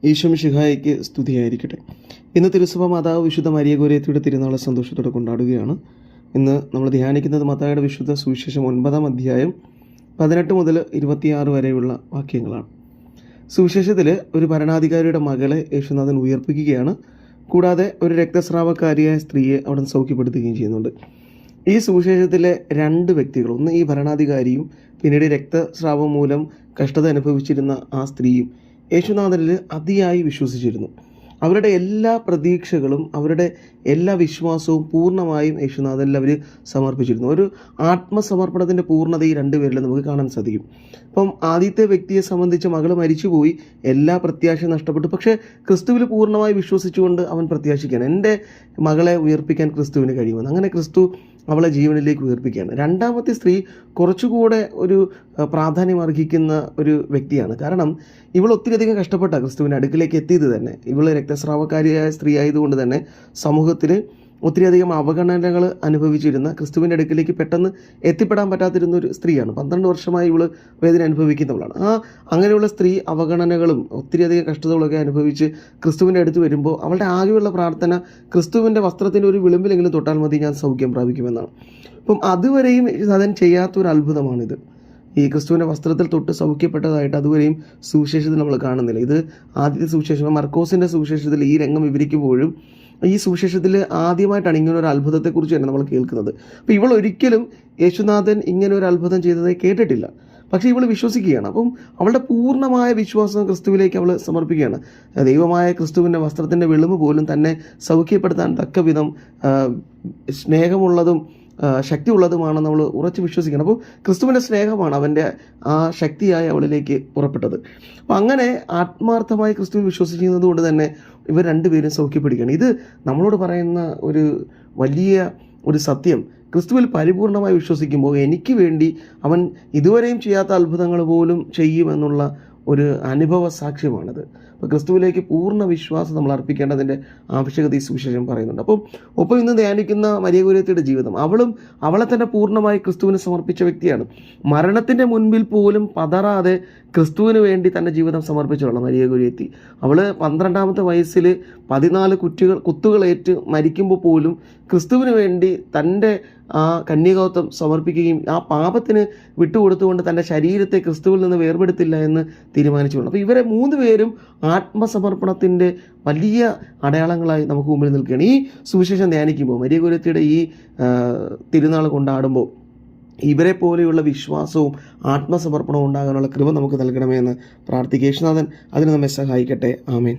ഈശോമിശിഹായ്ക്ക് സ്തുതിയായിരിക്കട്ടെ. ഇന്ന് തിരുസഭ മാതാവ് വിശുദ്ധ മരിയ ഗോരേത്തിയുടെ തിരുനാളെ സന്തോഷത്തോടെ കൊണ്ടാടുകയാണ്. ഇന്ന് നമ്മൾ ധ്യാനിക്കുന്നത് മത്തായിയുടെ വിശുദ്ധ സുവിശേഷം 9-ാം അധ്യായം 18 മുതൽ 26 വരെയുള്ള വാക്യങ്ങളാണ്. സുവിശേഷത്തിൽ ഒരു ഭരണാധികാരിയുടെ മകളെ യേശുനാഥൻ ഉയർപ്പിക്കുകയാണ്. കൂടാതെ ഒരു രക്തസ്രാവക്കാരിയായ സ്ത്രീയെ അവിടെ സൗഖ്യപ്പെടുത്തുകയും ചെയ്യുന്നുണ്ട്. ഈ സുവിശേഷത്തിലെ 2 വ്യക്തികൾ, ഒന്ന് ഈ ഭരണാധികാരിയും പിന്നീട് രക്തസ്രാവം മൂലം കഷ്ടത അനുഭവിച്ചിരുന്ന ആ സ്ത്രീയും യേശുനാഥനിൽ അതിയായി വിശ്വസിച്ചിരുന്നു. അവരുടെ എല്ലാ പ്രതീക്ഷകളും അവരുടെ എല്ലാ വിശ്വാസവും പൂർണ്ണമായും യേശുനാഥനിൽ അവർ സമർപ്പിച്ചിരുന്നു. ഒരു ആത്മസമർപ്പണത്തിൻ്റെ പൂർണ്ണത ഈ 2 പേരിൽ നമുക്ക് കാണാൻ സാധിക്കും. അപ്പം ആദ്യത്തെ വ്യക്തിയെ സംബന്ധിച്ച് മകൾ മരിച്ചുപോയി, എല്ലാ പ്രത്യാശയും നഷ്ടപ്പെട്ടു. പക്ഷേ ക്രിസ്തുവിൽ പൂർണ്ണമായി വിശ്വസിച്ചുകൊണ്ട് അവൻ പ്രത്യാശിക്കുകയാണ്, എൻ്റെ മകളെ ഉയർപ്പിക്കാൻ ക്രിസ്തുവിന് കഴിയുമെന്ന്. അങ്ങനെ ക്രിസ്തു അവളെ ജീവനിലേക്ക് ഉയർപ്പിക്കുകയാണ്. രണ്ടാമത്തെ സ്ത്രീ കുറച്ചുകൂടെ ഒരു പ്രാധാന്യം അർഹിക്കുന്ന ഒരു വ്യക്തിയാണ്. കാരണം ഇവൾ ഒത്തിരിയധികം കഷ്ടപ്പെട്ട ക്രിസ്തുവിൻ്റെ അടുക്കിലേക്ക് എത്തിയത് തന്നെ. ഇവൾ രക്തസ്രാവക്കാരിയായ സ്ത്രീ ആയതുകൊണ്ട് തന്നെ സമൂഹത്തിൽ ഒത്തിരിയധികം അവഗണനകൾ അനുഭവിച്ചിരുന്ന, ക്രിസ്തുവിൻ്റെ അടുക്കിലേക്ക് പെട്ടെന്ന് എത്തിപ്പെടാൻ പറ്റാതിരുന്ന ഒരു സ്ത്രീയാണ്. 12 വർഷമായി ഇവൾ വേദന അനുഭവിക്കുന്നവളാണ്. അങ്ങനെയുള്ള സ്ത്രീ അവഗണനകളും ഒത്തിരിയധികം കഷ്ടതകളൊക്കെ അനുഭവിച്ച് ക്രിസ്തുവിൻ്റെ അടുത്ത് വരുമ്പോൾ അവളുടെ ആകെയുള്ള പ്രാർത്ഥന ക്രിസ്തുവിൻ്റെ വസ്ത്രത്തിൻ്റെ ഒരു വിളിമ്പിലെങ്കിലും തൊട്ടാൽ മതി, ഞാൻ സൗഖ്യം പ്രാപിക്കുമെന്നാണ്. അപ്പം അതുവരെയും അതിന് ചെയ്യാത്തൊരു അത്ഭുതമാണിത്. ഈ ക്രിസ്തുവിൻ്റെ വസ്ത്രത്തിൽ തൊട്ട് സൗഖ്യപ്പെട്ടതായിട്ട് അതുവരെയും സുവിശേഷത്തിൽ നമ്മൾ കാണുന്നില്ല. ഇത് ആദ്യത്തെ സുവിശേഷം, മർക്കോസിൻ്റെ സുവിശേഷത്തിൽ ഈ രംഗം വിവരിക്കുമ്പോഴും ഈ സുവിശേഷത്തിൽ ആദ്യമായിട്ടാണ് ഇങ്ങനെ ഒരു അത്ഭുതത്തെക്കുറിച്ച് തന്നെ നമ്മൾ കേൾക്കുന്നത്. അപ്പോൾ ഇവൾ ഒരിക്കലും യേശുനാഥൻ ഇങ്ങനെ ഒരു അത്ഭുതം ചെയ്തതായി കേട്ടിട്ടില്ല. പക്ഷേ ഇവൾ വിശ്വസിക്കുകയാണ്. അപ്പം അവളുടെ പൂർണ്ണമായ വിശ്വാസം ക്രിസ്തുവിലേക്ക് അവൾ സമർപ്പിക്കുകയാണ്. ദൈവമായ ക്രിസ്തുവിൻ്റെ വസ്ത്രത്തിൻ്റെ വെളുമ പോലും തന്നെ സൗഖ്യപ്പെടുത്താൻ തക്ക വിധം സ്നേഹമുള്ളതും ശക്തിയുള്ളതുമാണെന്ന് നമ്മൾ ഉറച്ച് വിശ്വസിക്കണം. അപ്പോൾ ക്രിസ്തുവിൻ്റെ സ്നേഹമാണ് അവൻ്റെ ആ ശക്തിയായി അവളിലേക്ക് പുറപ്പെട്ടത്. അപ്പോൾ അങ്ങനെ ആത്മാർത്ഥമായി ക്രിസ്തുവിൽ വിശ്വസിക്കുന്നത് കൊണ്ട് തന്നെ ഇവർ 2 പേരും സൗഖ്യപ്പെടുകയാണ്. ഇത് നമ്മളോട് പറയുന്ന ഒരു വലിയ ഒരു സത്യം. ക്രിസ്തുവിൽ പരിപൂർണമായി വിശ്വസിക്കുമ്പോൾ എനിക്ക് വേണ്ടി അവൻ ഇതുവരെയും ചെയ്യാത്ത അത്ഭുതങ്ങൾ പോലും ചെയ്യുമെന്നുള്ള ഒരു അനുഭവ സാക്ഷ്യമാണിത്. അപ്പോൾ ക്രിസ്തുവിലേക്ക് പൂർണ്ണ വിശ്വാസം നമ്മൾ അർപ്പിക്കേണ്ടതിൻ്റെ ആവശ്യകത ഈ സുവിശേഷം പറയുന്നുണ്ട്. ഒപ്പം ഇന്ന് ധ്യാനിക്കുന്ന മരിയ ഗോരേത്തിയുടെ ജീവിതം, അവളെ തന്നെ പൂർണ്ണമായി ക്രിസ്തുവിന് സമർപ്പിച്ച വ്യക്തിയാണ്. മരണത്തിൻ്റെ മുൻപിൽ പോലും പതറാതെ ക്രിസ്തുവിന് വേണ്ടി തൻ്റെ ജീവിതം സമർപ്പിച്ചവളാണ് മരിയ ഗോരേത്തി. അവൾ 12-ാമത്തെ വയസ്സിൽ 14 കുത്തുകളേറ്റ് മരിക്കുമ്പോൾ പോലും ക്രിസ്തുവിന് വേണ്ടി തൻ്റെ ആ കന്യകത്വം സമർപ്പിക്കുകയും ആ പാപത്തിന് വിട്ടുകൊടുത്തുകൊണ്ട് തൻ്റെ ശരീരത്തെ ക്രിസ്തുവിൽ നിന്ന് വേർപെടുത്തില്ല എന്ന് തീരുമാനിച്ചുകൊണ്ട്. അപ്പോൾ ഇവരെ 3 പേരും ആത്മസമർപ്പണത്തിൻ്റെ വലിയ അടയാളങ്ങളായി നമുക്ക് മുമ്പിൽ നിൽക്കുകയാണ്. ഈ സുവിശേഷം ധ്യാനിക്കുമ്പോൾ, മരിയ ഗോരേത്തിയുടെ ഈ തിരുനാൾ കൊണ്ടാടുമ്പോൾ ഇവരെ പോലെയുള്ള വിശ്വാസവും ആത്മസമർപ്പണവും ഉണ്ടാകാനുള്ള കൃപ നമുക്ക് നൽകണമെന്ന് പ്രാർത്ഥിക്കുക. യേശുനാഥൻ അതിന് നമ്മെ സഹായിക്കട്ടെ. ആമേൻ.